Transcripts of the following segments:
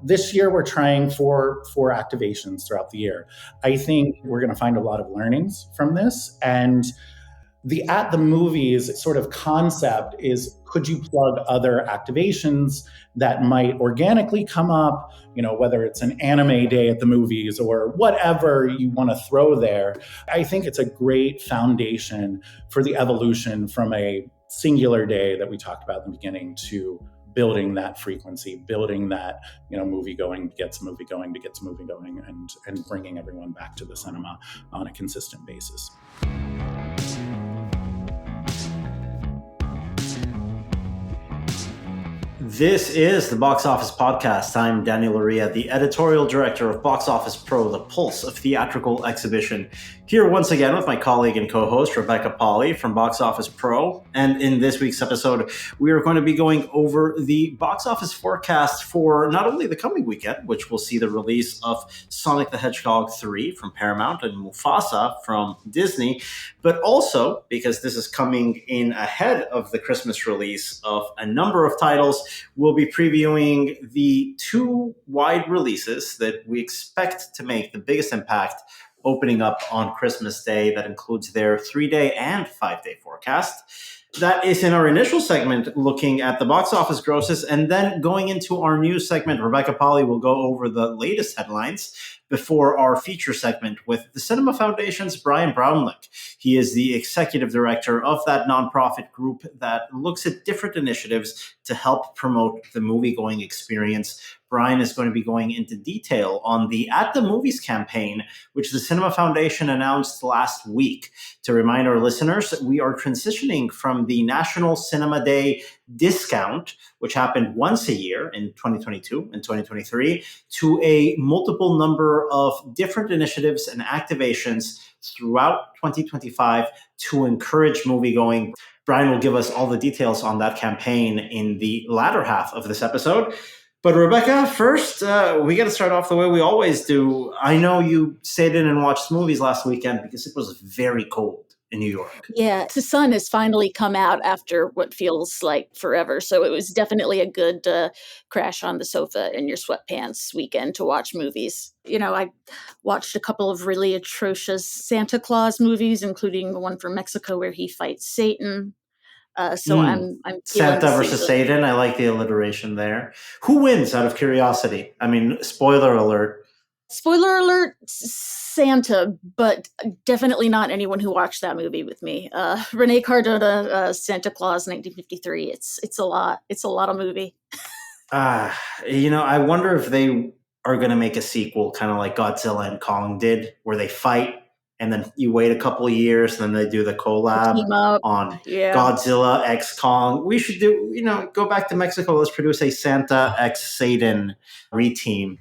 This year, we're trying four activations throughout the year. I think we're going to find a lot of learnings from this. And the at the movies sort of concept is, could you plug other activations that might organically come up, whether it's an anime day at the movies or whatever you want to throw there. I think it's a great foundation for the evolution from a singular day that we talked about in the beginning to building that frequency, building that, movie going begets movie going begets movie going, and bringing everyone back to the cinema on a consistent basis. This is the Box Office Podcast. I'm Daniel Loria, the editorial director of Box Office Pro, the pulse of theatrical exhibition. Here once again with my colleague and co-host Rebecca Pahle from Box Office Pro. And in this week's episode, we are going to be going over the box office forecast for not only the coming weekend, which will see the release of Sonic the Hedgehog 3 from Paramount and Mufasa from Disney, but also, because this is coming in ahead of the Christmas release of a number of titles, we'll be previewing the two wide releases that we expect to make the biggest impact opening up on Christmas Day. That includes their 3-day and 5-day forecast. That is in our initial segment, looking at the box office grosses, and then going into our news segment, Rebecca Pahle will go over the latest headlines before our feature segment with the Cinema Foundation's Bryan Braunlich. He is the executive director of that nonprofit group that looks at different initiatives to help promote the movie-going experience. Bryan is going to be going into detail on the At the Movies campaign, which the Cinema Foundation announced last week. To remind our listeners, we are transitioning from the National Cinema Day discount, which happened once a year in 2022 and 2023, to a multiple number of different initiatives and activations throughout 2025 to encourage moviegoing. Bryan will give us all the details on that campaign in the latter half of this episode. But Rebecca, first, we got to start off the way we always do. I know you stayed in and watched movies last weekend because it was very cold in New York. Yeah, the sun has finally come out after what feels like forever. So it was definitely a good crash on the sofa in your sweatpants weekend to watch movies. I watched a couple of really atrocious Santa Claus movies, including the one from Mexico where he fights Satan. I'm Santa versus Satan. I like the alliteration there. Who wins, out of curiosity? I mean, spoiler alert. Spoiler alert, Santa, but definitely not anyone who watched that movie with me. Rene Cardona, Santa Claus, 1953. It's a lot. It's a lot of movie. I wonder if they are going to make a sequel, kind of like Godzilla and Kong did, where they fight. And then you wait a couple of years, and then they do the collab on Godzilla x Kong. We should go back to Mexico. Let's produce a Santa x Satan reteam.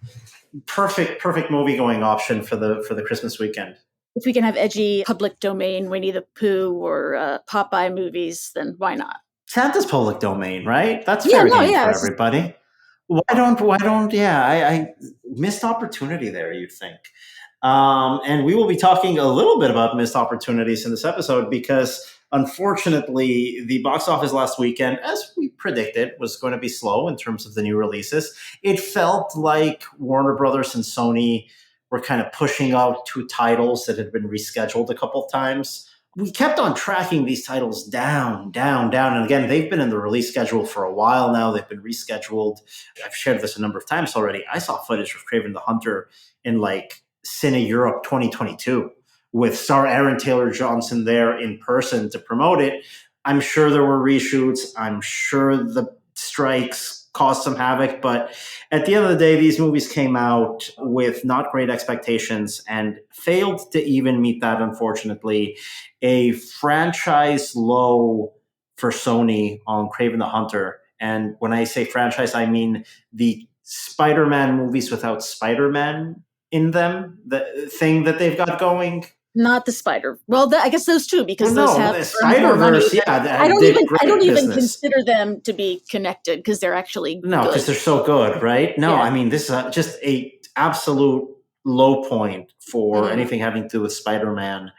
Perfect movie going option for the Christmas weekend. If we can have edgy public domain Winnie the Pooh or Popeye movies, then why not? Santa's public domain, right? That's fair game for everybody. Why don't? Yeah, I missed opportunity there, you'd think. And we will be talking a little bit about missed opportunities in this episode because, unfortunately, the box office last weekend, as we predicted, was going to be slow in terms of the new releases. It felt like Warner Brothers and Sony were kind of pushing out two titles that had been rescheduled a couple of times. We kept on tracking these titles down. And again, they've been in the release schedule for a while now. They've been rescheduled. I've shared this a number of times already. I saw footage of Craven the Hunter in Cine Europe 2022 with star Aaron Taylor-Johnson there in person to promote it. I'm sure there were reshoots. I'm sure the strikes caused some havoc. But at the end of the day, these movies came out with not great expectations and failed to even meet that, unfortunately. A franchise low for Sony on Craven the Hunter. And when I say franchise, I mean the Spider-Man movies without Spider-Man in them, the thing that they've got going. Not the Spider. Well, I guess those two, because those have the Spider-Verse. I don't even consider them to be connected because they're actually because they're so good, right? No, yeah. I mean, this is just a absolute low point for anything having to do with Spider-Man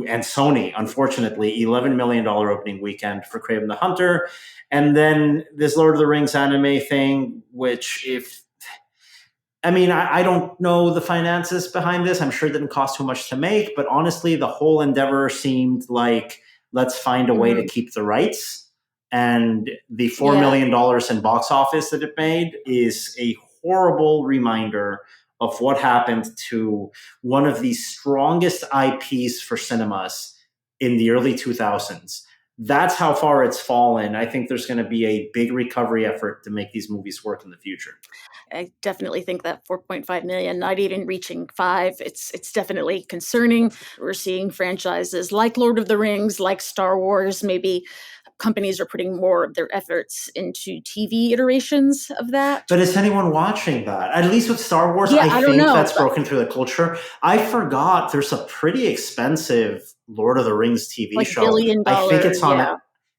and Sony. Unfortunately, $11 million opening weekend for Craven the Hunter, and then this Lord of the Rings anime thing, which if I mean, I don't know the finances behind this. I'm sure it didn't cost too much to make, but honestly, the whole endeavor seemed like, let's find a way to keep the rights. And the $4 million in box office that it made is a horrible reminder of what happened to one of the strongest IPs for cinemas in the early 2000s. That's how far it's fallen. I think there's going to be a big recovery effort to make these movies work in the future. I definitely think that 4.5 million, not even reaching 5, it's definitely concerning. We're seeing franchises like Lord of the Rings, like Star Wars, maybe companies are putting more of their efforts into TV iterations of that. But is anyone watching that? At least with Star Wars, Yeah, I don't think know, that's broken through the culture. I forgot there's a pretty expensive Lord of the Rings TV like show. $1 billion. I think it's on,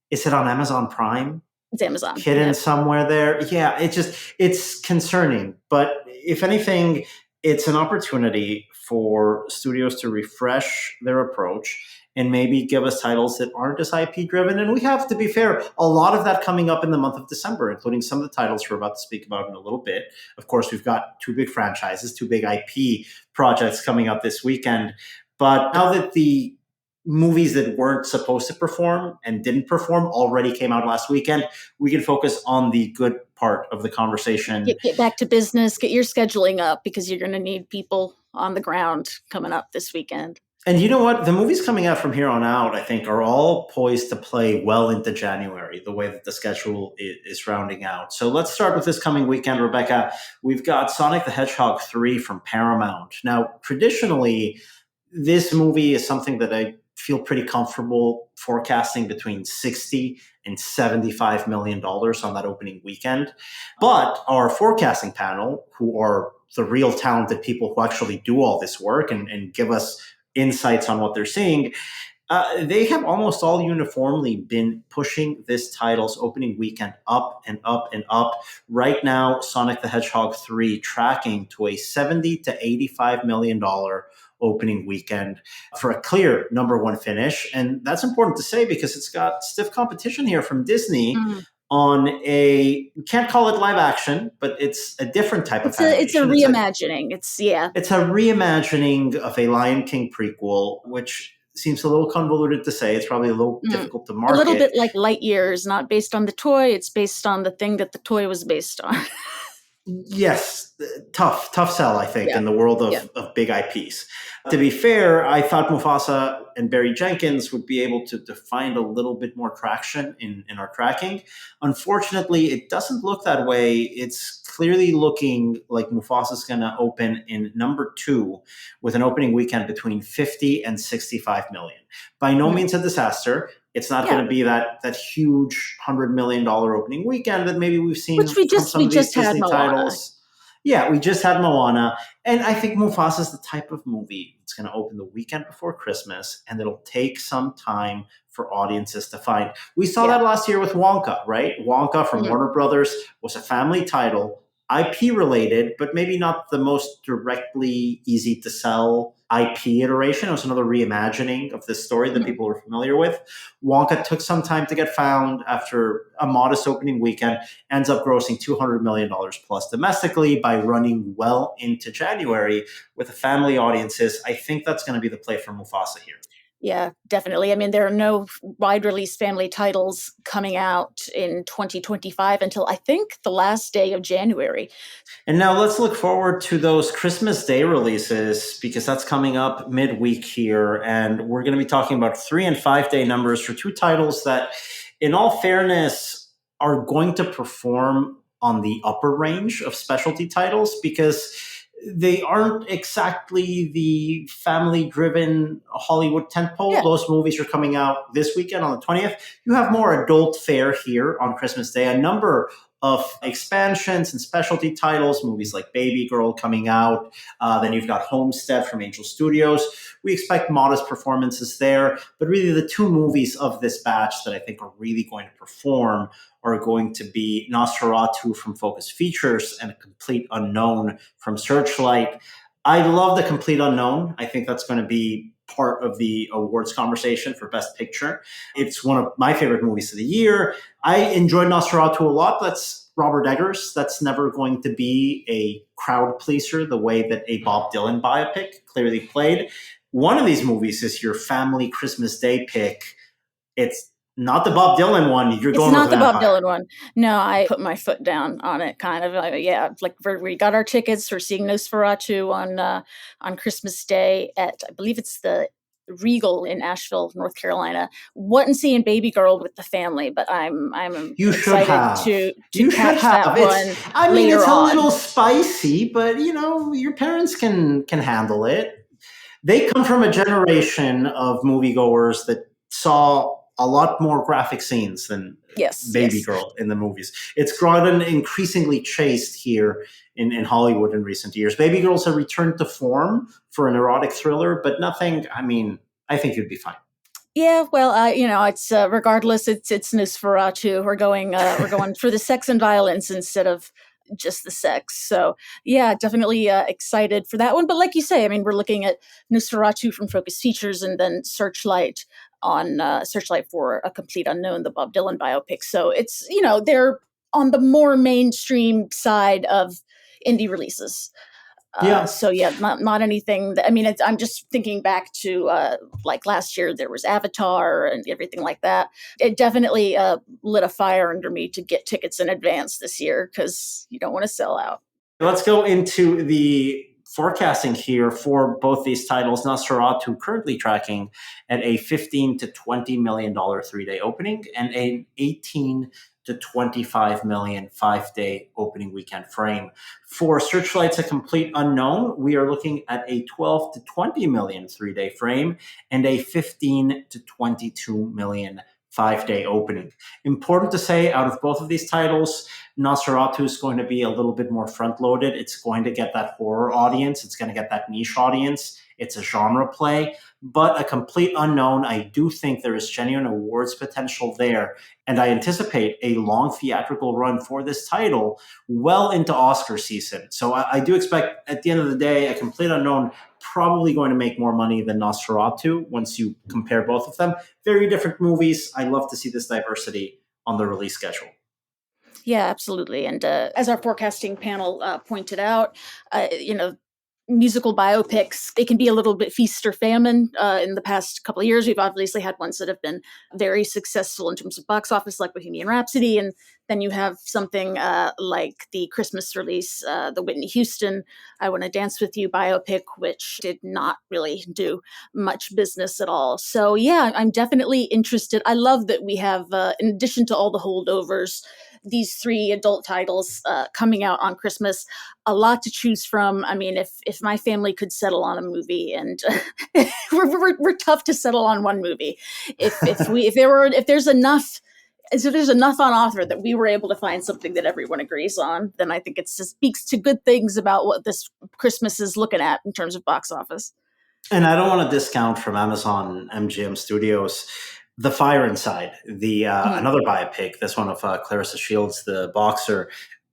is it on Amazon Prime? It's Amazon. Hidden somewhere there. Yeah, it's concerning. But if anything, it's an opportunity for studios to refresh their approach and maybe give us titles that aren't as IP driven. And we have to be fair, a lot of that coming up in the month of December, including some of the titles we're about to speak about in a little bit. Of course, we've got 2 big franchises, 2 big IP projects coming up this weekend. But now that the movies that weren't supposed to perform and didn't perform already came out last weekend, we can focus on the good part of the conversation. Get back to business, get your scheduling up, because you're going to need people on the ground coming up this weekend. And you know what? The movies coming out from here on out, I think, are all poised to play well into January, the way that the schedule is rounding out. So let's start with this coming weekend, Rebecca. We've got Sonic the Hedgehog 3 from Paramount. Now, traditionally, this movie is something that I feel pretty comfortable forecasting between $60 and $75 million on that opening weekend. But our forecasting panel, who are the real talented people who actually do all this work and give us insights on what they're seeing, they have almost all uniformly been pushing this title's opening weekend up and up and up. Right now, Sonic the Hedgehog 3 tracking to a $70 to $85 million opening weekend for a clear number 1 finish. And that's important to say because it's got stiff competition here from Disney on a, we can't call it live action, but it's a different type of animation. It's a reimagining. It's a reimagining of a Lion King prequel, which seems a little convoluted to say. It's probably a little difficult to market. A little bit like Lightyear is not based on the toy. It's based on the thing that the toy was based on. Yes, tough sell, I think, in the world of big IPs. To be fair, I thought Mufasa and Barry Jenkins would be able to find a little bit more traction in our tracking. Unfortunately, it doesn't look that way. It's clearly looking like Mufasa's going to open in number 2 with an opening weekend between 50 and 65 million. By no means a disaster. It's not going to be that huge $100 million opening weekend that maybe we've seen from some of these Disney titles. Yeah, we just had Moana. And I think Mufasa is the type of movie that's going to open the weekend before Christmas, and it'll take some time for audiences to find. We saw that last year with Wonka, right? Wonka from Warner Brothers was a family title, IP related, but maybe not the most directly easy to sell IP iteration. It was another reimagining of this story that people were familiar with. Wonka took some time to get found after a modest opening weekend, ends up grossing $200 million plus domestically by running well into January with the family audiences. I think that's going to be the play for Mufasa here. Yeah, definitely. I mean, there are no wide release family titles coming out in 2025 until I think the last day of January. And now let's look forward to those Christmas Day releases, because that's coming up midweek here. And we're going to be talking about 3 and 5 day numbers for 2 titles that, in all fairness, are going to perform on the upper range of specialty titles, because they aren't exactly the family-driven Hollywood tentpole. Yeah. Those movies are coming out this weekend on the 20th. You have more adult fare here on Christmas Day. A number of expansions and specialty titles, movies like Baby Girl coming out. Then you've got Homestead from Angel Studios. We expect modest performances there. But really the 2 movies of this batch that I think are really going to perform are going to be Nosferatu from Focus Features and A Complete Unknown from Searchlight. I love The Complete Unknown. I think that's going to be part of the awards conversation for Best Picture. It's one of my favorite movies of the year. I enjoyed Nosferatu a lot. That's Robert Eggers. That's never going to be a crowd pleaser the way that a Bob Dylan biopic clearly played. One of these movies is your family Christmas Day pick. It's not the Bob Dylan one. You're going with It's not the Bob Vampire. Dylan one. No, I put my foot down on it, kind of. We got our tickets for seeing Nosferatu on Christmas Day at, I believe it's the Regal in Asheville, North Carolina. Wasn't seeing Baby Girl with the family, but I'm You should excited have. to You catch should have. that It's, one I mean, later it's a on. little spicy, but your parents can handle it. They come from a generation of moviegoers that saw a lot more graphic scenes than Baby Girl in the movies. It's gotten increasingly chaste here in Hollywood in recent years. Baby Girl's a return to form for an erotic thriller, but nothing, I think you'd be fine. Yeah, well, it's regardless. It's Nosferatu. We're going for the sex and violence instead of just the sex. So yeah, definitely excited for that one. But like you say, I mean, we're looking at Nosferatu from Focus Features, and then Searchlight for A Complete Unknown, the Bob Dylan biopic. So it's they're on the more mainstream side of indie releases. So yeah, not anything that, I'm just thinking back to like last year there was Avatar and everything like that. It definitely lit a fire under me to get tickets in advance this year, because you don't want to sell out. Let's go into the forecasting here for both these titles. Nosferatu currently tracking at a $15 to $20 million 3-day opening and an 18 to 25 million 5-day opening weekend frame. For Searchlight's A Complete Unknown, we are looking at a 12 to 20 million 3-day frame and a 15 to 22 million 5-day opening. Important to say, out of both of these titles, Nosferatu is going to be a little bit more front-loaded. It's going to get that horror audience. It's going to get that niche audience. It's a genre play. But A Complete Unknown, I do think there is genuine awards potential there. And I anticipate a long theatrical run for this title well into Oscar season. So I do expect, at the end of the day, A Complete Unknown probably going to make more money than Nosferatu once you compare both of them. Very different movies. I love to see this diversity on the release schedule. Yeah, absolutely. And as our forecasting panel pointed out, musical biopics, they can be a little bit feast or famine. In the past couple of years, we've obviously had ones that have been very successful in terms of box office, like Bohemian Rhapsody. And then you have something like the Christmas release, the Whitney Houston I Want to Dance With You biopic, which did not really do much business at all. So yeah, I'm definitely interested. I love that we have, in addition to all the holdovers, these 3 adult titles coming out on Christmas, a lot to choose from. I mean, if my family could settle on a movie, and we're tough to settle on one movie. If there's enough on offer that we were able to find something that everyone agrees on, then I think it just speaks to good things about what this Christmas is looking at in terms of box office. And I don't want to discount from Amazon MGM Studios The Fire Inside, another biopic, this one of Clarissa Shields, the boxer.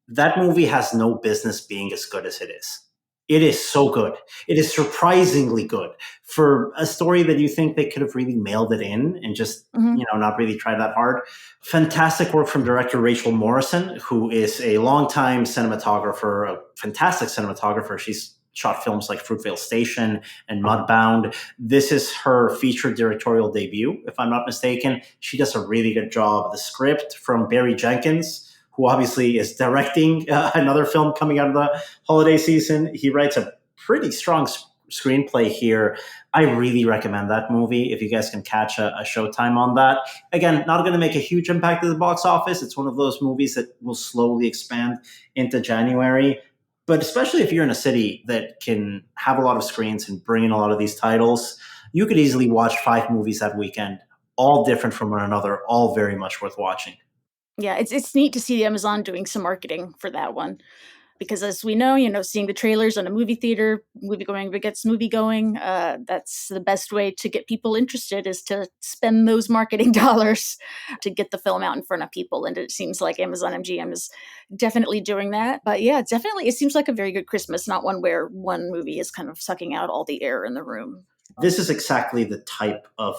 That movie has no business being as good as it is. It is so good. It is surprisingly good for a story that you think they could have really mailed it in and just, not really tried that hard. Fantastic work from director Rachel Morrison, who is a longtime cinematographer, a fantastic cinematographer. She's shot films like Fruitvale Station and Mudbound. This is her featured directorial debut, if I'm not mistaken. She does a really good job. The script from Barry Jenkins, who obviously is directing another film coming out of the holiday season. He writes a pretty strong screenplay here. I really recommend that movie if you guys can catch a showtime on that. Again, not going to make a huge impact at the box office. It's one of those movies that will slowly expand into January. But especially if you're in a city that can have a lot of screens and bring in a lot of these titles, you could easily watch 5 movies that weekend, all different from one another, all very much worth watching. Yeah, it's neat to see Amazon doing some marketing for that one. Because as we know, seeing the trailers in a movie theater, moviegoing begets moviegoing. That's the best way to get people interested, is to spend those marketing dollars to get the film out in front of people. And it seems like Amazon MGM is definitely doing that. But yeah, definitely, it seems like a very good Christmas, not one where one movie is kind of sucking out all the air in the room. This is exactly the type of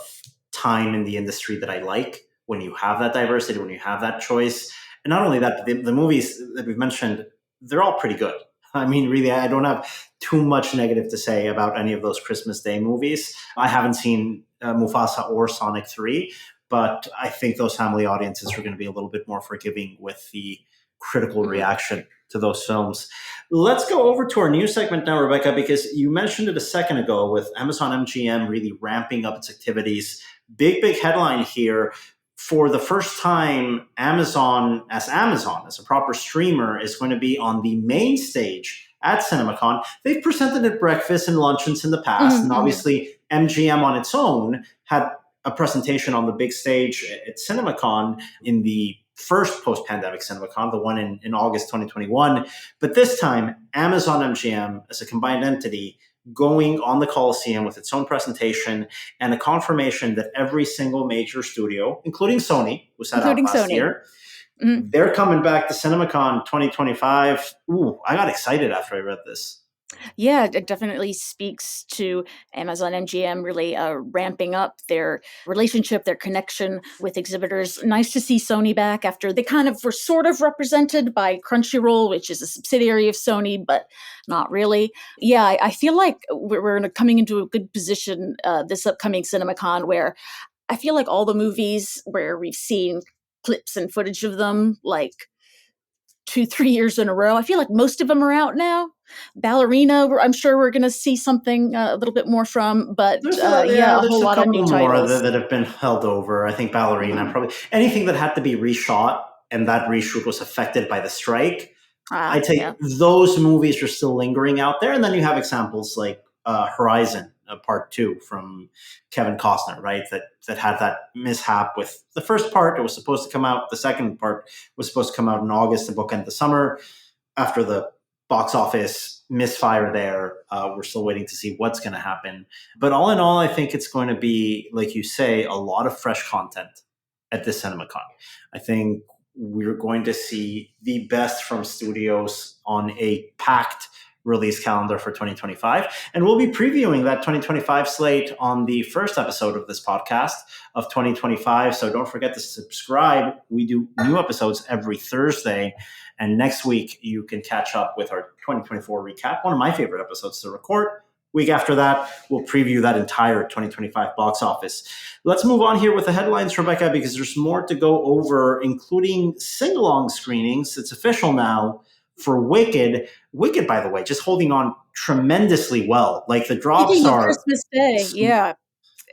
time in the industry that I like, when you have that diversity, when you have that choice. And not only that, the movies that we've mentioned, they're all pretty good. I mean, really, I don't have too much negative to say about any of those Christmas Day movies. I haven't seen Mufasa or Sonic 3, but I think those family audiences are going to be a little bit more forgiving with the critical reaction to those films. Let's go over to our news segment now, Rebecca, because you mentioned it a second ago with Amazon MGM really ramping up its activities. Big headline here. For the first time, Amazon, as a proper streamer, is going to be on the main stage at CinemaCon. They've presented at breakfast and luncheons in the past, and obviously MGM on its own had a presentation on the big stage at CinemaCon in the first post-pandemic CinemaCon, the one in August 2021. But this time, Amazon MGM, as a combined entity, going on the Coliseum with its own presentation and a confirmation that every single major studio, including Sony, who sat out last year, they're coming back to CinemaCon 2025. Ooh, I got excited after I read this. Yeah, it definitely speaks to Amazon MGM really ramping up their relationship, their connection with exhibitors. Nice to see Sony back after they kind of were sort of represented by Crunchyroll, which is a subsidiary of Sony, but not really. Yeah, I feel like we're coming into a good position this upcoming CinemaCon, where I feel like all the movies where we've seen clips and footage of them, like 2-3 years in a row. I feel like most of them are out now. Ballerina, I'm sure we're going to see something a little bit more from, but there's a whole lot of new titles that have been held over. I think Ballerina, probably anything that had to be reshot and that reshoot was affected by the strike. I'd say those movies are still lingering out there. And then you have examples like Horizon Part 2 from Kevin Costner, right? That had that mishap with the first part. It was supposed to come out. The second part was supposed to come out in August to bookend the summer. After the box office misfire there, we're still waiting to see what's going to happen. But all in all, I think it's going to be, like you say, a lot of fresh content at this CinemaCon. I think we're going to see the best from studios on a packed release calendar for 2025. And we'll be previewing that 2025 slate on the first episode of this podcast of 2025. So don't forget to subscribe. We do new episodes every Thursday. And next week, you can catch up with our 2024 recap, one of my favorite episodes to record. Week after that, we'll preview that entire 2025 box office. Let's move on here with the headlines, Rebecca, because there's more to go over, including sing-along screenings. It's official now for Wicked. Wicked, by the way, just holding on tremendously well. Like the drops are Christmas Day, yeah.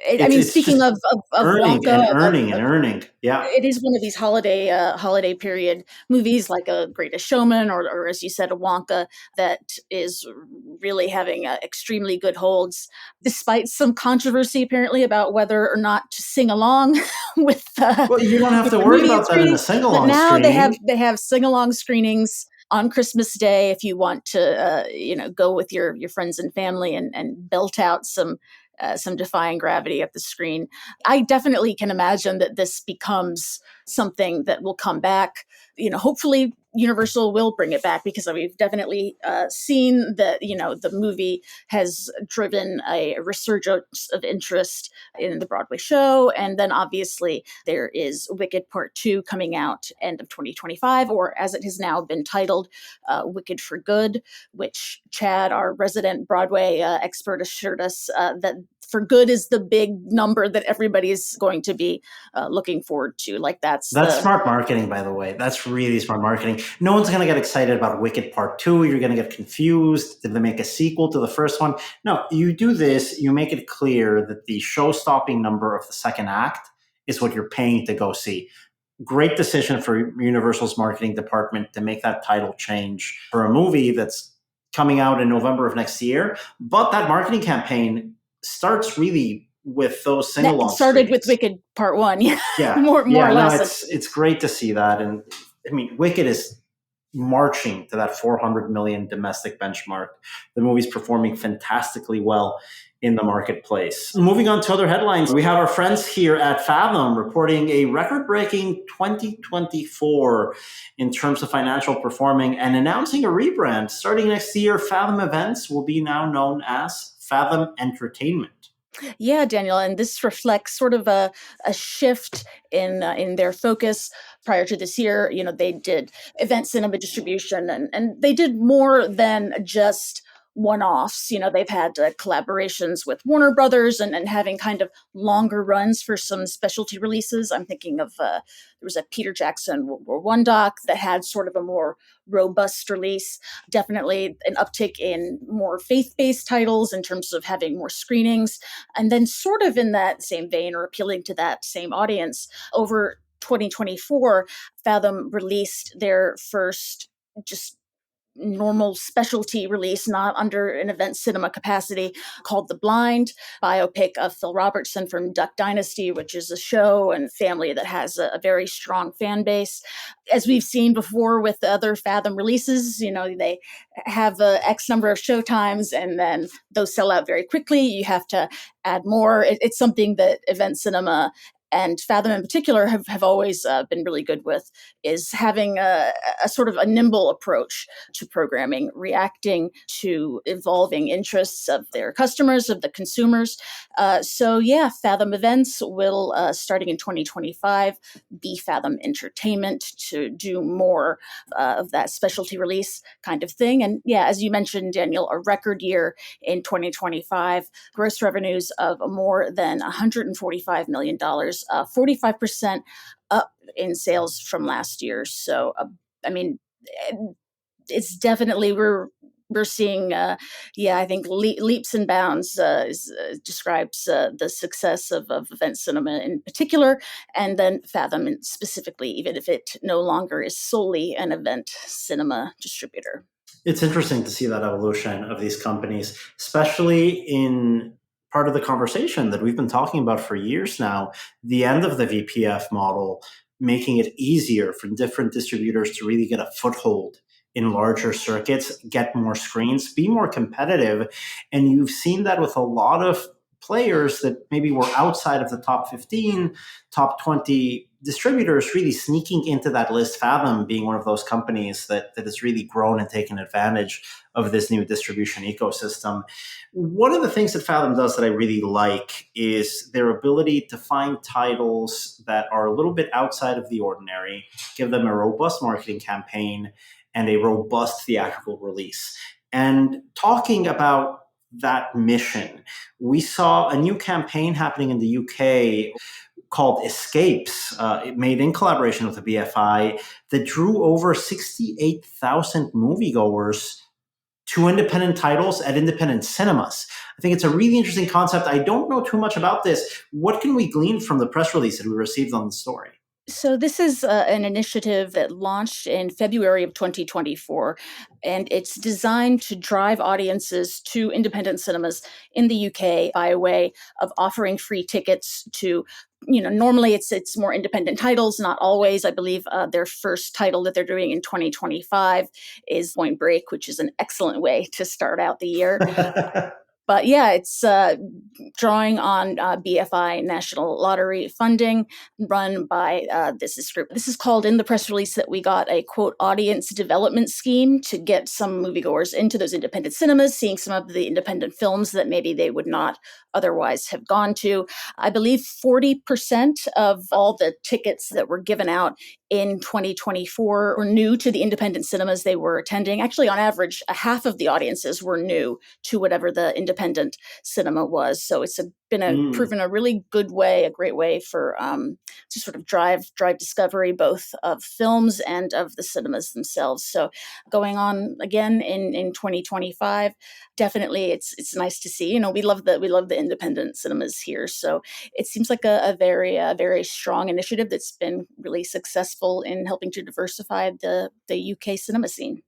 I mean, speaking of earning Wonka, and earning. Yeah, it is one of these holiday period movies, like a Greatest Showman, or as you said, a Wonka, that is really having extremely good holds, despite some controversy apparently about whether or not to sing along with. Well, you don't have to worry about that in a sing along. But now they have sing along screenings on Christmas Day if you want to go with your friends and family and belt out some defying gravity at the screen. I definitely can imagine that this becomes something that will come back. Hopefully Universal will bring it back, because we've definitely seen that, the movie has driven a resurgence of interest in the Broadway show. And then obviously there is Wicked Part 2 coming out end of 2025, or as it has now been titled, Wicked for Good, which Chad, our resident Broadway expert, assured us that for good is the big number that everybody's going to be looking forward to. Like that's smart marketing, by the way. That's really smart marketing. No one's going to get excited about Wicked Part 2. You're going to get confused. Did they make a sequel to the first one? No, you do this. You make it clear that the show-stopping number of the second act is what you're paying to go see. Great decision for Universal's marketing department to make that title change for a movie that's coming out in November of next year. But that marketing campaign starts really with those sing-along. That started with Wicked Part 1, more or less. It's great to see that, and I mean, Wicked is marching to that 400 million domestic benchmark. The movie's performing fantastically well in the marketplace. Moving on to other headlines, we have our friends here at Fathom reporting a record-breaking 2024 in terms of financial performing and announcing a rebrand. Starting next year, Fathom Events will be now known as Fathom Entertainment. Yeah, Daniel, and this reflects sort of a shift in their focus. Prior to this year, they did event cinema distribution, and they did more than just one-offs. They've had collaborations with Warner Brothers and having kind of longer runs for some specialty releases. I'm thinking of there was a Peter Jackson World War One doc that had sort of a more robust release. Definitely an uptick in more faith-based titles in terms of having more screenings. And then, sort of in that same vein, or appealing to that same audience, over 2024, Fathom released their first just normal specialty release, not under an event cinema capacity, called The Blind, biopic of Phil Robertson from Duck Dynasty, which is a show and family that has a very strong fan base. As we've seen before with the other Fathom releases, they have X number of show times and then those sell out very quickly. You have to add more. It's something that event cinema and Fathom in particular have always been really good with, is having a sort of a nimble approach to programming, reacting to evolving interests of their customers, of the consumers. Fathom Events will, starting in 2025, be Fathom Entertainment to do more of that specialty release kind of thing. And yeah, as you mentioned, Daniel, a record year in 2025, gross revenues of more than $145 million, 45% up in sales from last year. So, I mean, it's definitely we're seeing, I think leaps and bounds describes the success of event cinema in particular, and then Fathom specifically, even if it no longer is solely an event cinema distributor. It's interesting to see that evolution of these companies, especially in part of the conversation that we've been talking about for years now, the end of the VPF model, making it easier for different distributors to really get a foothold in larger circuits, get more screens, be more competitive. And you've seen that with a lot of players that maybe were outside of the top 15, top 20 distributors really sneaking into that list, Fathom being one of those companies that has really grown and taken advantage of this new distribution ecosystem. One of the things that Fathom does that I really like is their ability to find titles that are a little bit outside of the ordinary, give them a robust marketing campaign and a robust theatrical release. And talking about that mission, we saw a new campaign happening in the UK called Escapes, made in collaboration with the BFI, that drew over 68,000 moviegoers to independent titles at independent cinemas. I think it's a really interesting concept. I don't know too much about this. What can we glean from the press release that we received on the story? So this is an initiative that launched in February of 2024, and it's designed to drive audiences to independent cinemas in the UK by way of offering free tickets to, normally it's more independent titles, not always. I believe their first title that they're doing in 2025 is Point Break, which is an excellent way to start out the year. But yeah, it's drawing on BFI National Lottery funding run by this group. This is called, in the press release, that we got a, quote, audience development scheme to get some moviegoers into those independent cinemas, seeing some of the independent films that maybe they would not otherwise have gone to. I believe 40% of all the tickets that were given out in 2024 were new to the independent cinemas they were attending. Actually, on average, a half of the audiences were new to whatever the independent cinema was. So it's been proven a really good way, a great way for to sort of drive discovery both of films and of the cinemas themselves. So going on again in 2025, definitely it's nice to see. We love the independent cinemas here. So it seems like a very strong initiative that's been really successful in helping to diversify the UK cinema scene.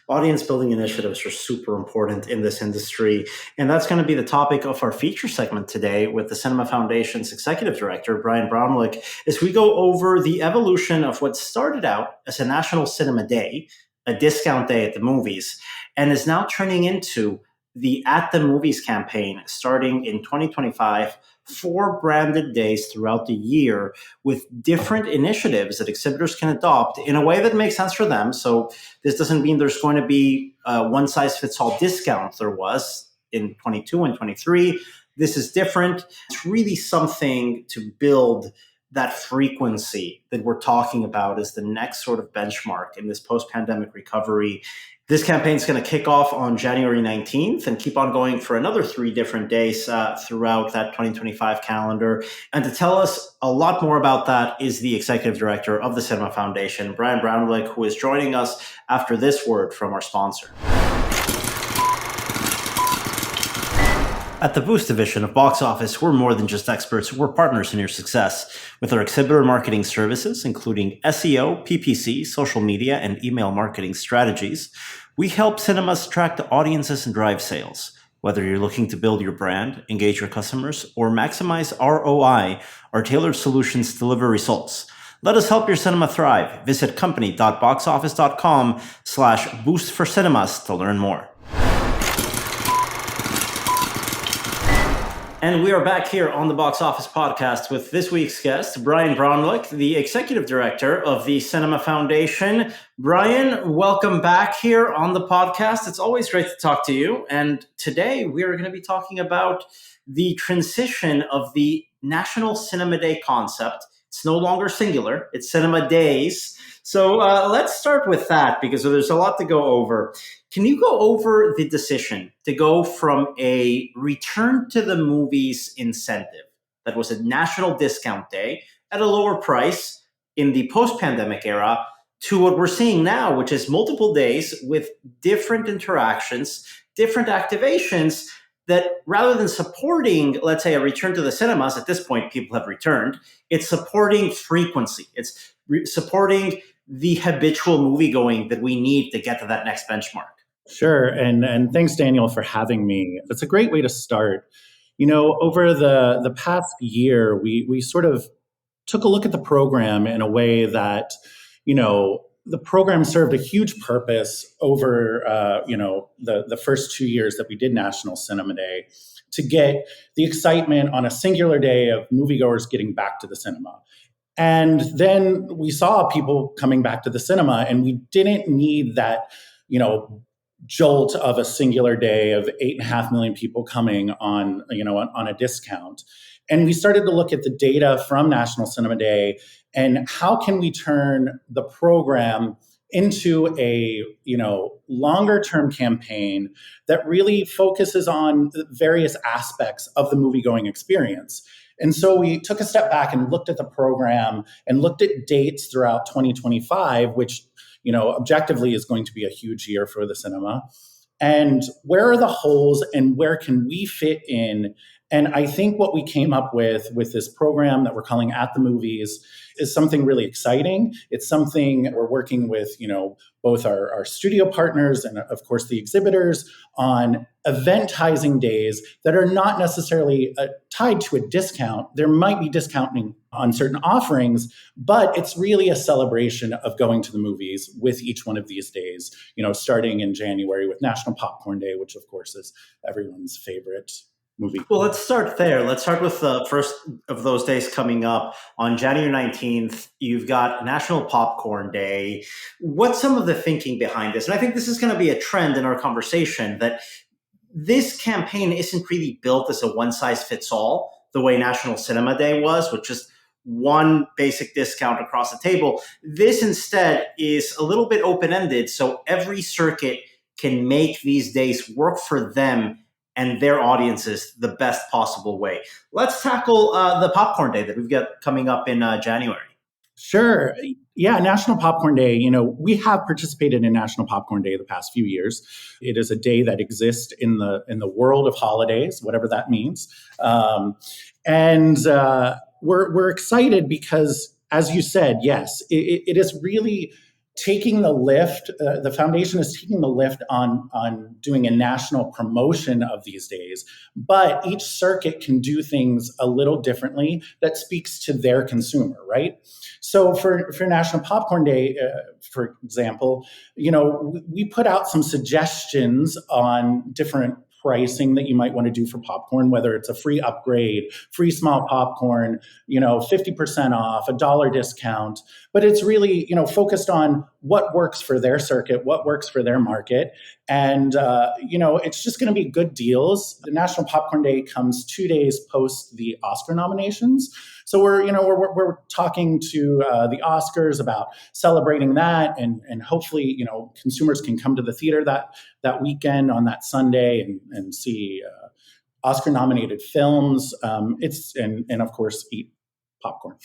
Audience building initiatives are super important in this industry. And that's going to be the topic of our feature segment today with the Cinema Foundation's executive director, Bryan Braunlich, as we go over the evolution of what started out as a National Cinema Day, a discount day at the movies, and is now turning into the At the Movies campaign starting in 2025, 4 branded days throughout the year with different initiatives that exhibitors can adopt in a way that makes sense for them. So this doesn't mean there's going to be a one-size-fits-all discount. There was in 22 and 23. this is different. It's really something to build that frequency that we're talking about as the next sort of benchmark in this post-pandemic recovery. This campaign is going to kick off on January 19th and keep on going for another 3 different days throughout that 2025 calendar. And to tell us a lot more about that is the executive director of the Cinema Foundation, Bryan Braunlich, who is joining us after this word from our sponsor. At the Boost division of Box Office, we're more than just experts, we're partners in your success. With our exhibitor marketing services, including SEO, PPC, social media, and email marketing strategies, we help cinemas attract audiences and drive sales. Whether you're looking to build your brand, engage your customers, or maximize ROI, our tailored solutions deliver results. Let us help your cinema thrive. Visit company.boxoffice.com/boostforcinemas to learn more. And we are back here on the Box Office Podcast with this week's guest, Bryan Braunlich, the Executive Director of the Cinema Foundation. Bryan, welcome back here on the podcast. It's always great to talk to you. And today we are going to be talking about the transition of the National Cinema Day concept. It's no longer singular, it's Cinema Days. So let's start with that because there's a lot to go over. Can you go over the decision to go from a return to the movies incentive that was a national discount day at a lower price in the post-pandemic era to what we're seeing now, which is multiple days with different interactions, different activations that rather than supporting, let's say, a return to the cinemas, at this point people have returned, it's supporting frequency. It's supporting the habitual moviegoing that we need to get to that next benchmark. Sure. And thanks, Daniel, for having me. That's a great way to start. You know, over the past year, we sort of took a look at the program in a way that, you know, the program served a huge purpose over, the first 2 years that we did National Cinema Day to get the excitement on a singular day of moviegoers getting back to the cinema. And then we saw people coming back to the cinema, and we didn't need that, jolt of a singular day of 8.5 million people coming on a discount. And we started to look at the data from National Cinema Day and how can we turn the program into a longer term campaign that really focuses on various aspects of the movie-going experience. And so we took a step back and looked at the program and looked at dates throughout 2025, which objectively is going to be a huge year for the cinema. And where are the holes and where can we fit in? And I think what we came up with this program that we're calling At the Movies is something really exciting. It's something we're working with, both our studio partners and of course the exhibitors on eventizing days that are not necessarily tied to a discount. There might be discounting on certain offerings, but it's really a celebration of going to the movies with each one of these days, starting in January with National Popcorn Day, which of course is everyone's favorite movie. Well, let's start there. Let's start with the first of those days coming up on January 19th. You've got National Popcorn Day. What's some of the thinking behind this? And I think this is going to be a trend in our conversation that this campaign isn't really built as a one-size-fits-all, the way National Cinema Day was, with just one basic discount across the table. This instead is a little bit open-ended, so every circuit can make these days work for them and their audiences the best possible way. Let's tackle the Popcorn Day that we've got coming up in January. Sure. Yeah, National Popcorn Day, we have participated in National Popcorn Day the past few years. It is a day that exists in the world of holidays, whatever that means. We're excited because, as you said, yes, it is really taking the lift. The foundation is taking the lift on doing a national promotion of these days, but each circuit can do things a little differently that speaks to their consumer, right? So for National Popcorn Day, for example, we put out some suggestions on different pricing that you might want to do for popcorn, whether it's a free upgrade, free small popcorn, 50% off, $1 discount. But it's really, focused on what works for their circuit, what works for their market. And, it's just going to be good deals. The National Popcorn Day comes 2 days post the Oscar nominations. So we're talking to the Oscars about celebrating that, and hopefully, consumers can come to the theater that weekend on that Sunday and see Oscar nominated films. And of course eat popcorn.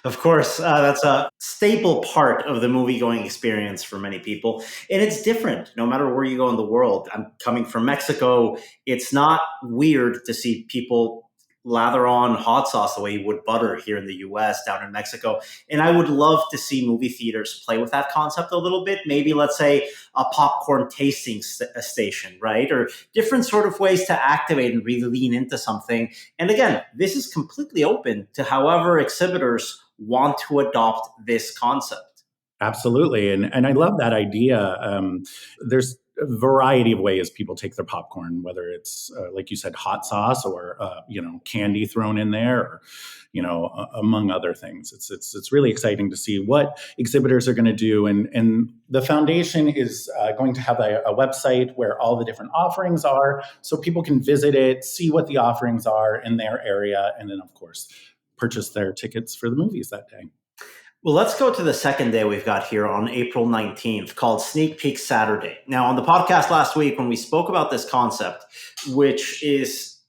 Of course, that's a staple part of the movie-going experience for many people. And it's different no matter where you go in the world. I'm coming from Mexico. It's not weird to see people lather on hot sauce the way you would butter here in the US, down in Mexico. And I would love to see movie theaters play with that concept a little bit. Maybe, let's say, a popcorn tasting station, right? Or different sort of ways to activate and really lean into something. And again, this is completely open to however exhibitors want to adopt this concept. Absolutely. And I love that idea. There's a variety of ways people take their popcorn, whether it's, like you said, hot sauce or, candy thrown in there, or, among other things. It's really exciting to see what exhibitors are going to do. And the foundation is going to have a website where all the different offerings are, so people can visit it, see what the offerings are in their area, and then, of course, purchase their tickets for the movies that day. Well, let's go to the second day we've got here on April 19th, called Sneak Peek Saturday. Now, on the podcast last week, when we spoke about this concept, which is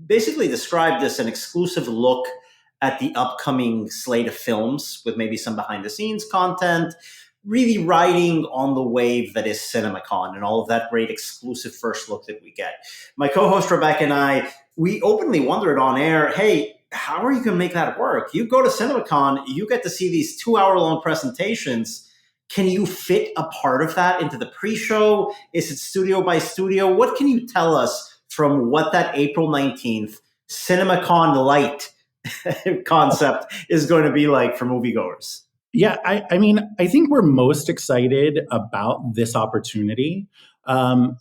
basically described as an exclusive look at the upcoming slate of films with maybe some behind-the-scenes content, really riding on the wave that is CinemaCon and all of that great exclusive first look that we get. My co-host Rebecca and I, we openly wondered on air, hey, how are you going to make that work? You go to CinemaCon, you get to see these 2-hour-long presentations. Can you fit a part of that into the pre-show? Is it studio by studio? What can you tell us from what that April 19th CinemaCon Light concept is going to be like for moviegoers? Yeah, I think we're most excited about this opportunity.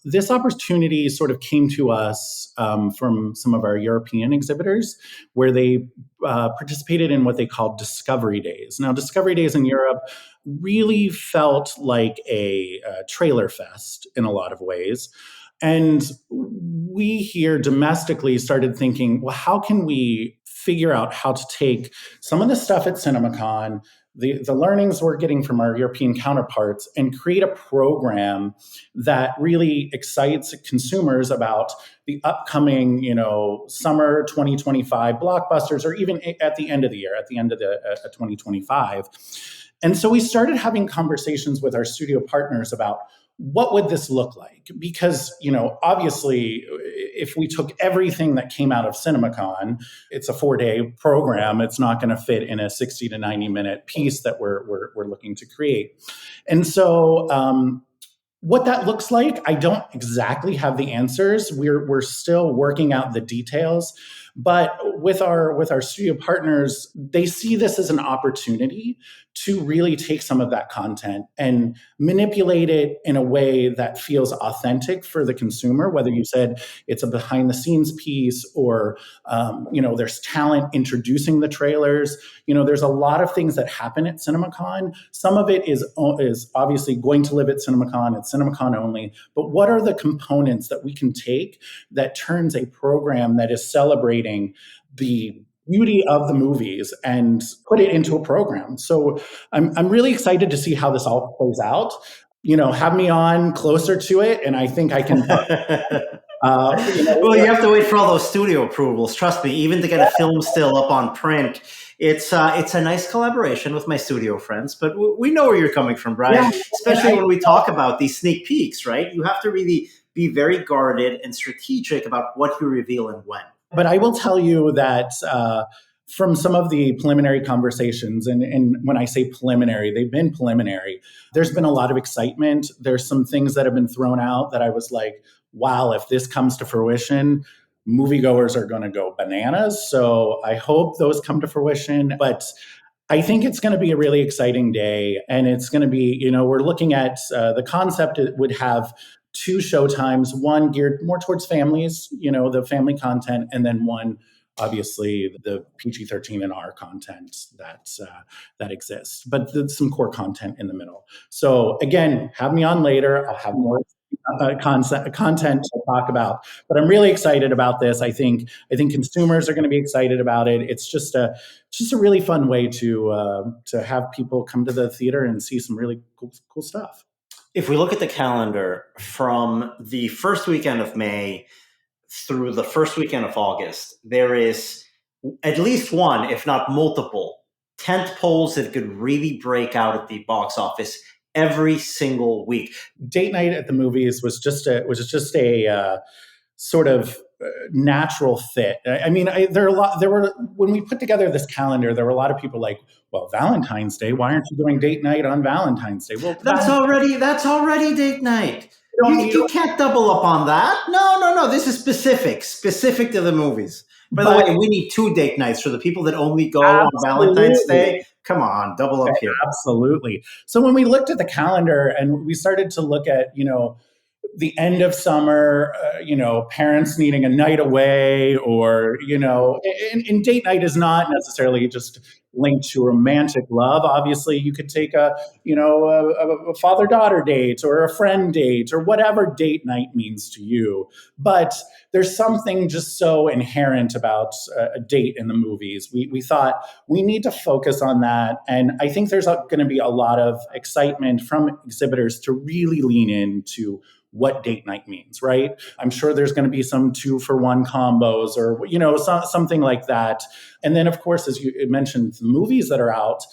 This opportunity sort of came to us from some of our European exhibitors, where they participated in what they called Discovery Days. Now, Discovery Days in Europe really felt like a trailer fest in a lot of ways. And we here domestically started thinking, well, how can we figure out how to take some of the stuff at CinemaCon, the learnings we're getting from our European counterparts, and create a program that really excites consumers about the upcoming, summer 2025 blockbusters, or even at the end of the year, at the end of the 2025. And so we started having conversations with our studio partners about what would this look like? Because, obviously, if we took everything that came out of CinemaCon, it's a 4-day program. It's not going to fit in a 60 to 90-minute piece that we're looking to create. And so what that looks like, I don't exactly have the answers. We're still working out the details. But with our studio partners, they see this as an opportunity to really take some of that content and manipulate it in a way that feels authentic for the consumer, whether you said it's a behind the scenes piece or, there's talent introducing the trailers. There's a lot of things that happen at CinemaCon. Some of it is obviously going to live at CinemaCon. It's CinemaCon only. But what are the components that we can take that turns a program that is celebrating the beauty of the movies and put it into a program? So I'm really excited to see how this all plays out. Have me on closer to it, and I think I can. Well, you have to wait for all those studio approvals. Trust me, even to get a film still up on print, it's a nice collaboration with my studio friends. But we know where you're coming from, Bryan. Yeah, especially when we talk about these sneak peeks, right? You have to really be very guarded and strategic about what you reveal and when. But I will tell you that from some of the preliminary conversations, and when I say preliminary, they've been preliminary, there's been a lot of excitement. There's some things that have been thrown out that I was like, wow, if this comes to fruition, moviegoers are going to go bananas. So I hope those come to fruition. But I think it's going to be a really exciting day. And it's going to be, we're looking at the concept. It would have 2 showtimes, one geared more towards families, the family content, and then one obviously the PG-13 and R content that exists, but there's some core content in the middle. So again, have me on later. I'll have more content to talk about, but I'm really excited about this. I think consumers are going to be excited about it. It's just a really fun way to have people come to the theater and see some really cool stuff. If we look at the calendar from the first weekend of May through the first weekend of August, there is at least one, if not multiple, tent poles that could really break out at the box office every single week. Date night at the movies was just a sort of natural fit. I mean, there were when we put together this calendar, there were a lot of people like, well, Valentine's Day, why aren't you doing date night on Valentine's Day? Well, that's already date night. You can't double up on that. No. This is specific to the movies. By the way, we need 2 date nights for the people that only go on Valentine's Day. Come on, double up here. Absolutely. So when we looked at the calendar and we started to look at, the end of summer, parents needing a night away, or, and date night is not necessarily just linked to romantic love. Obviously, you could take a father-daughter date or a friend date or whatever date night means to you. But there's something just so inherent about a date in the movies. We thought we need to focus on that. And I think there's going to be a lot of excitement from exhibitors to really lean into what date night means, right? I'm sure there's going to be some 2-for-1 combos or, something like that. And then, of course, as you mentioned, the movies that are out,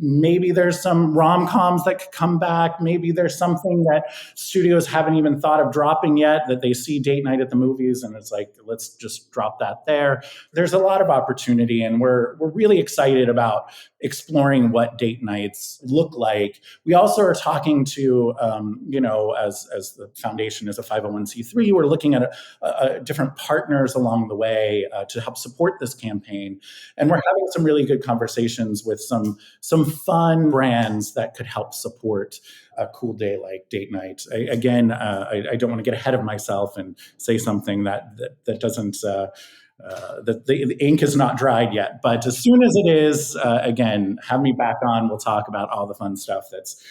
maybe there's some rom-coms that could come back. Maybe there's something that studios haven't even thought of dropping yet that they see date night at the movies. And it's like, let's just drop that there. There's a lot of opportunity, and we're really excited about exploring what date nights look like. We also are talking to, as the foundation is a 501c3, we're looking at different partners along the way to help support this campaign. And we're having some really good conversations with some fun brands that could help support a cool day like date night. I don't want to get ahead of myself and say something that doesn't, that the ink is not dried yet. But as soon as it is, again, have me back on. We'll talk about all the fun stuff that's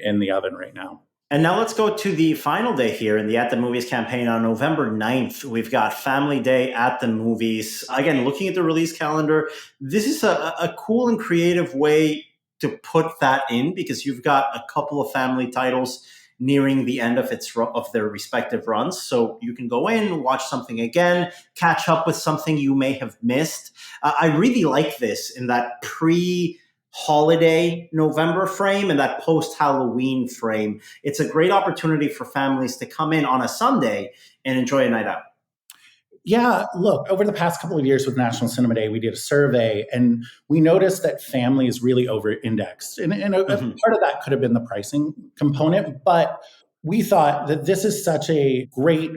in the oven right now. And now let's go to the final day here in the At the Movies campaign on November 9th. We've got Family Day at the Movies. Again, looking at the release calendar, this is a cool and creative way to put that in, because you've got a couple of family titles nearing the end of their respective runs. So you can go in, watch something again, catch up with something you may have missed. I really like this in that pre-holiday November frame and that post-Halloween frame. It's a great opportunity for families to come in on a Sunday and enjoy a night out. Yeah, look, over the past couple of years with National Cinema Day, we did a survey and we noticed that families really over-indexed. And a part of that could have been the pricing component, but we thought that this is such a great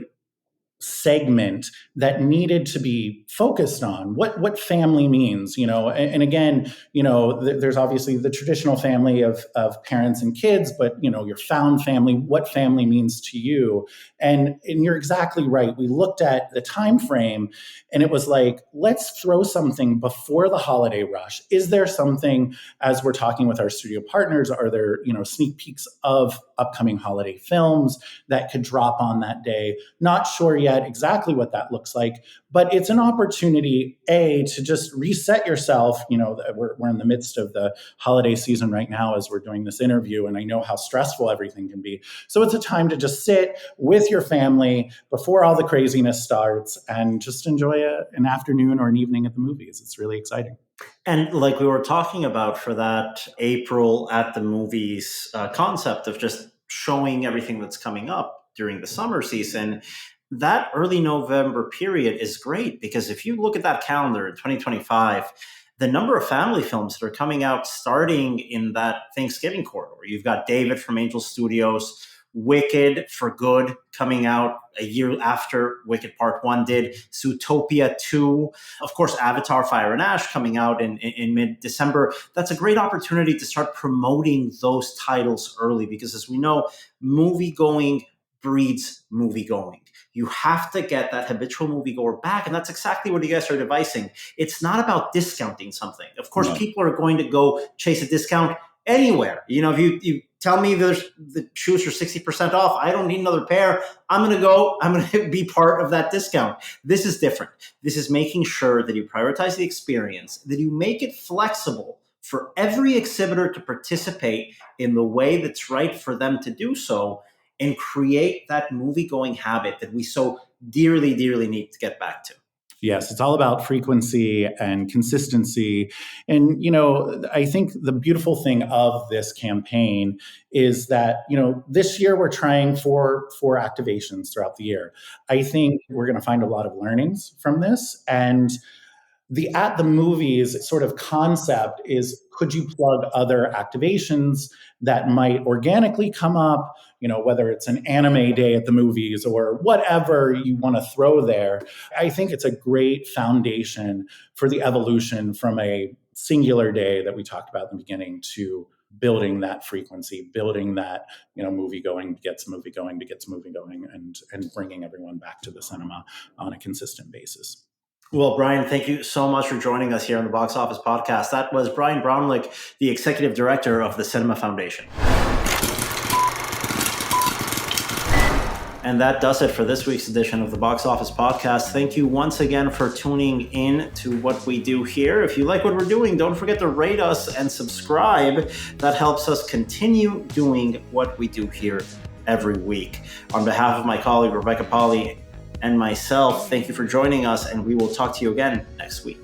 segment that needed to be focused on what family means, and again, there's obviously the traditional family of parents and kids, but your found family, what family means to you. And you're exactly right. We looked at the time frame and it was like, let's throw something before the holiday rush. Is there something, as we're talking with our studio partners, are there sneak peeks of upcoming holiday films that could drop on that day? Not sure yet exactly what that looks like, but it's an opportunity, to just reset yourself. We're in the midst of the holiday season right now as we're doing this interview, and I know how stressful everything can be. So it's a time to just sit with your family before all the craziness starts and just enjoy an afternoon or an evening at the movies. It's really exciting. And like we were talking about for that April at the movies concept of just showing everything that's coming up during the summer season, that early November period is great, because if you look at that calendar in 2025, the number of family films that are coming out starting in that Thanksgiving corridor, you've got David from Angel Studios, Wicked for Good coming out a year after Wicked Part 1 did, Zootopia 2, of course, Avatar Fire and Ash coming out in mid-December. That's a great opportunity to start promoting those titles early, because as we know, movie-going breeds moviegoing. You have to get that habitual moviegoer back, and that's exactly what you guys are devising. It's not about discounting something. Of course, people are going to go chase a discount anywhere. If you tell me the shoes are 60% off, I don't need another pair. I'm going to be part of that discount. This is different. This is making sure that you prioritize the experience, that you make it flexible for every exhibitor to participate in the way that's right for them to do so, and create that movie-going habit that we so dearly, dearly need to get back to. Yes, it's all about frequency and consistency. And, I think the beautiful thing of this campaign is that, this year we're trying for activations throughout the year. I think we're going to find a lot of learnings from this. And the at the movies sort of concept is, could you plug other activations that might organically come up, whether it's an anime day at the movies or whatever you want to throw there. I think it's a great foundation for the evolution from a singular day that we talked about in the beginning to building that frequency, building that, movie going begets movie going begets movie going, and bringing everyone back to the cinema on a consistent basis. Well, Bryan, thank you so much for joining us here on the Box Office Podcast. That was Bryan Braunlich, the Executive Director of the Cinema Foundation. And that does it for this week's edition of the Box Office Podcast. Thank you once again for tuning in to what we do here. If you like what we're doing, don't forget to rate us and subscribe. That helps us continue doing what we do here every week. On behalf of my colleague, Rebecca Pahle, and myself, thank you for joining us, and we will talk to you again next week.